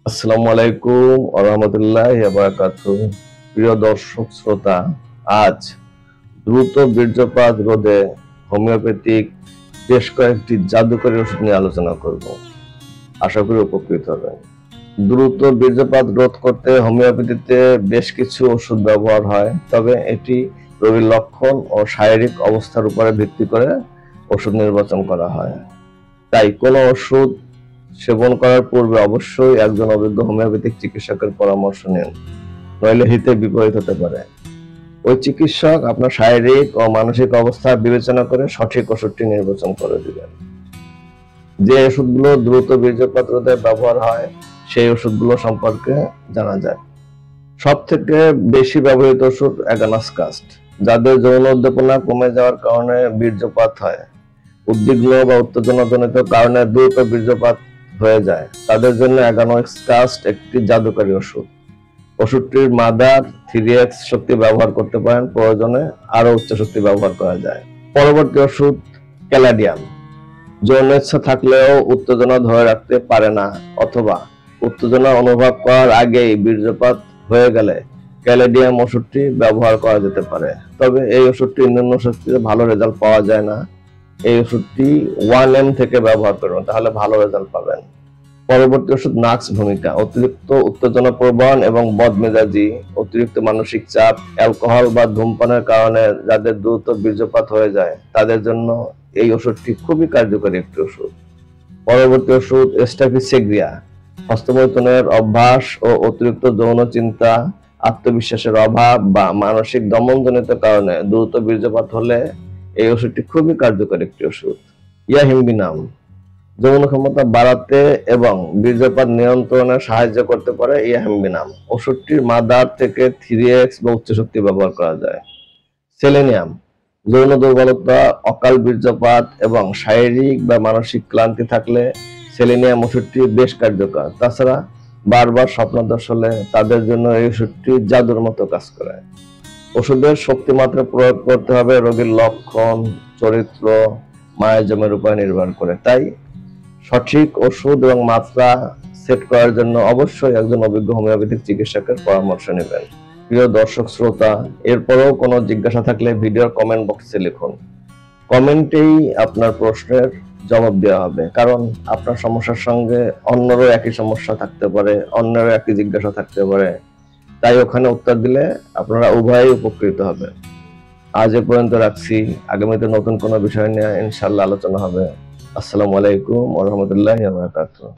আসসালামু আলাইকুম ওয়া রাহমাতুল্লাহি ওয়া বারাকাতুহু। প্রিয় দর্শক শ্রোতা, আজ দ্রুত বীর্যপাত রোধে হোমিওপ্যাথিক বেশ কয়েকটি জাদুকরী ওষুধ নিয়ে আলোচনা করব। আশা করি উপকৃত হবেন। দ্রুত বীর্যপাত রোধ করতে হোমিওপ্যাথিতে বেশ কিছু ওষুধ ব্যবহার হয়, তবে এটি রোগীর লক্ষণ ও শারীরিক অবস্থার উপরে ভিত্তি করে ওষুধ নির্বাচন করা হয়। তাই কোনো ওষুধ সেবন করার পূর্বে অবশ্যই একজন অভিজ্ঞ হোমিওপ্যাথিক চিকিৎসকের পরামর্শ নিন, নইলে হিতে বিপরীত হতে পারে। ওই চিকিৎসক আপনার শারীরিক ও মানসিক অবস্থা বিবেচনা করে সঠিক ওষুধটি নির্বাচন করে দিবেন। যে ওষুধগুলো দ্রুত বীর্যপাত রোধে ব্যবহার হয় সেই ওষুধগুলো সম্পর্কে জানা যায়। সব থেকে বেশি ব্যবহৃত ওষুধ অ্যাগানাসকাস্ট, যাদের যৌন উদ্দীপনা কমে যাওয়ার কারণে বীর্যপাত হয়, উদ্বিগ্ন বা উত্তেজনাজনিত কারণে দ্রুত বীর্যপাত হয়ে যায়, তাদের জন্য অ্যাগানাসকাস্ট একটি জাদুকরী ওষুধ। ওষুধটির মাদার 3x শক্তি ব্যবহার করতে পারেন, প্রয়োজনে আরো উচ্চ শক্তি ব্যবহার করা যায়। পরবর্তী ওষুধ ক্যালাডিয়াম। যৌন ইচ্ছা থাকলেও উত্তেজনা ধরে রাখতে পারে না, অথবা উত্তেজনা অনুভব করার আগেই বীর্যপাত হয়ে গেলে ক্যালাডিয়াম ওষুধটি ব্যবহার করা যেতে পারে। তবে এই ওষুধটি নিম্ন শক্তিতে ভালো রেজাল্ট পাওয়া যায় না। এই ওষুধটি 1 mg থেকে ব্যবহার করুন, তাহলে ভালো রেজাল্ট পাবেন। পরবর্তী ওষুধ নাক্স ভূমিকা। অতিরিক্ত উত্তেজনা প্রবণ এবং বদমেজাজি, অতিরিক্ত মানসিক চাপ, অ্যালকোহল বা ধূমপানের কারণে যাদের দ্রুত বীর্যপাত হয়ে যায়, তাদের জন্য এই ওষুধটি খুবই কার্যকরী একটি ওষুধ। পরবর্তী ওষুধ স্টাফিসেগ্রিয়া। হস্তমৈথুনের অভ্যাস ও অতিরিক্ত যৌন চিন্তা, আত্মবিশ্বাসের অভাব বা মানসিক দমনজনিত কারণে দ্রুত বীর্যপাত হলে এই ওষুধটি খুবই কার্যকরী একটি ওষুধ। ইয়াহিম্বিনাম। যৌন ক্ষমতা বাড়াতে এবং বীর্যপাত নিয়ন্ত্রণে সাহায্য করতে পারে ইয়াহিম্বিনাম। ওষুধটির মাদার থেকে 3x বা উচ্চ শক্তি ব্যবহার করা যায়। সেলেনিয়াম। যৌন দুর্বলতা, অকাল বীর্যপাত এবং শারীরিক বা মানসিক ক্লান্তি থাকলে সেলেনিয়াম ওষুধটি বেশ কার্যকর। তাছাড়া বারবার স্বপ্নাদেশ হলে তাদের জন্য এই ওষুধটি জাদুর মতো কাজ করে। ওষুধের শক্তিমাত্রা প্রয়োগ করতে হবে রোগীর লক্ষণ, চরিত্র, মায়াজমের উপর নির্ভর করে। তাই সঠিক ওষুধ এবং মাত্রা সেট করার জন্য অবশ্যই একজন অভিজ্ঞ হোমিওপ্যাথিক চিকিৎসকের পরামর্শ নেবেন। প্রিয় দর্শক শ্রোতা, এরপরেও কোনো জিজ্ঞাসা থাকলে ভিডিওর কমেন্ট বক্সে লিখুন। কমেন্টেই আপনার প্রশ্নের জবাব দেওয়া হবে, কারণ আপনার সমস্যার সঙ্গে অন্যরও একই সমস্যা থাকতে পারে, অন্যেরও একই জিজ্ঞাসা থাকতে পারে। তাই ওখানে উত্তর দিলে আপনারা উভয়ই উপকৃত হবেন। আজ এ পর্যন্ত রাখছি। আগামীতে নতুন কোনো বিষয় নিয়ে ইনশাআল্লাহ আলোচনা হবে। আসসালামু আলাইকুম ওয়া রাহমাতুল্লাহি ওয়া বারাকাতুহু।